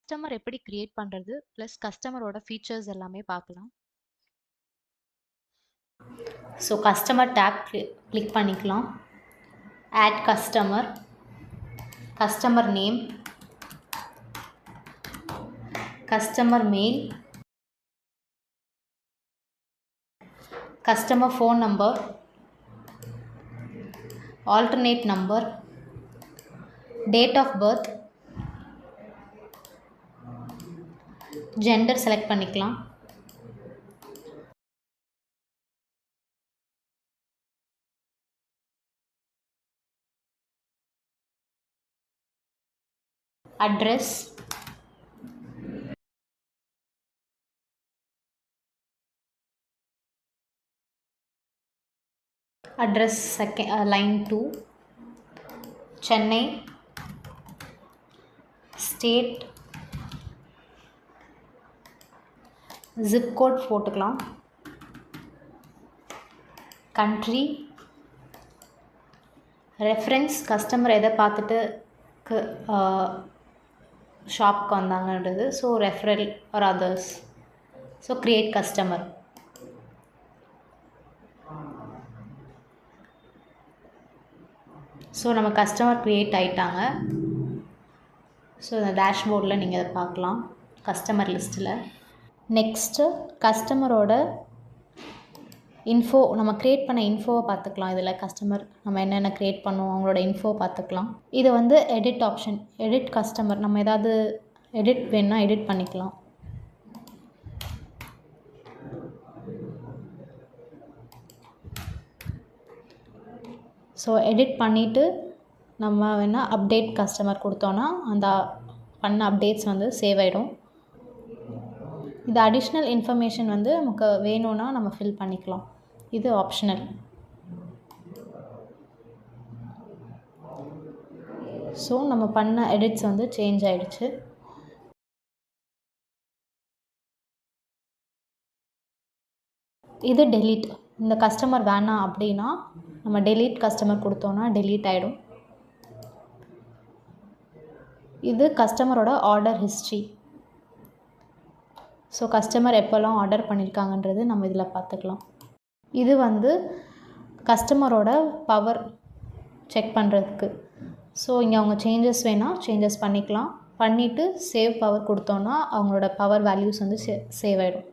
Customer எப்படி create பண்றது plus கஸ்டமரோட ஃபீச்சர்ஸ் எல்லாமே பார்க்கலாம். ஸோ கஸ்டமர் டேப் கிளிக் பண்ணிக்கலாம். Add customer, customer name, customer mail, customer phone number, alternate number, date of birth, gender select பண்ணிக்கலாம். Address, address line 2 Chennai, state, zip code போட்டுக்கலாம். Country, reference customer எதை பார்த்துட்டு ஷாப்க்கு வந்தாங்கன்றது, so referral or others. So create customer. So நம்ம customer create ஆகிட்டாங்க. So இந்த டேஷ்போர்டில் நீங்கள் அதை பார்க்கலாம் கஸ்டமர் லிஸ்ட்டில். நெக்ஸ்ட்டு கஸ்டமரோட இன்ஃபோ, நம்ம க்ரியேட் பண்ண இன்ஃபோவை பார்த்துக்கலாம். இதில் கஸ்டமர் நம்ம என்னென்ன க்ரியேட் பண்ணோம் அவங்களோட இன்ஃபோவை பார்த்துக்கலாம். இது வந்து எடிட் ஆப்ஷன், எடிட் கஸ்டமர். நம்ம ஏதாவது எடிட் வேணுன்னா எடிட் பண்ணிக்கலாம். ஸோ எடிட் பண்ணிவிட்டு நம்ம வேணால் அப்டேட் கஸ்டமர் கொடுத்தோன்னா அந்த பண்ண அப்டேட்ஸ் வந்து சேவ் ஆகிடும். இது அடிஷ்னல் இன்ஃபர்மேஷன் வந்து நமக்கு வேணும்னா நம்ம ஃபில் பண்ணிக்கலாம். இது ஆப்ஷனல். ஸோ நம்ம பண்ண எடிட்ஸ் வந்து சேஞ்ச் ஆகிடுச்சு. இது டெலீட். இந்த கஸ்டமர் வேணாம் அப்படின்னா நம்ம டெலீட் கஸ்டமர் கொடுத்தோன்னா டெலீட் ஆகிடும். இது கஸ்டமரோட ஆர்டர் ஹிஸ்ட்ரி. ஸோ கஸ்டமர் எப்போல்லாம் ஆர்டர் பண்ணியிருக்காங்கன்றது நம்ம இதில் பார்த்துக்கலாம். இது வந்து கஸ்டமரோட பவர் செக் பண்ணுறதுக்கு. ஸோ இங்கே அவங்க சேஞ்சஸ் வேணால் சேஞ்சஸ் பண்ணிக்கலாம். பண்ணிவிட்டு சேவ் பவர் கொடுத்தோன்னா அவங்களோட பவர் வேல்யூஸ் வந்து சேவ் ஆகிடும்.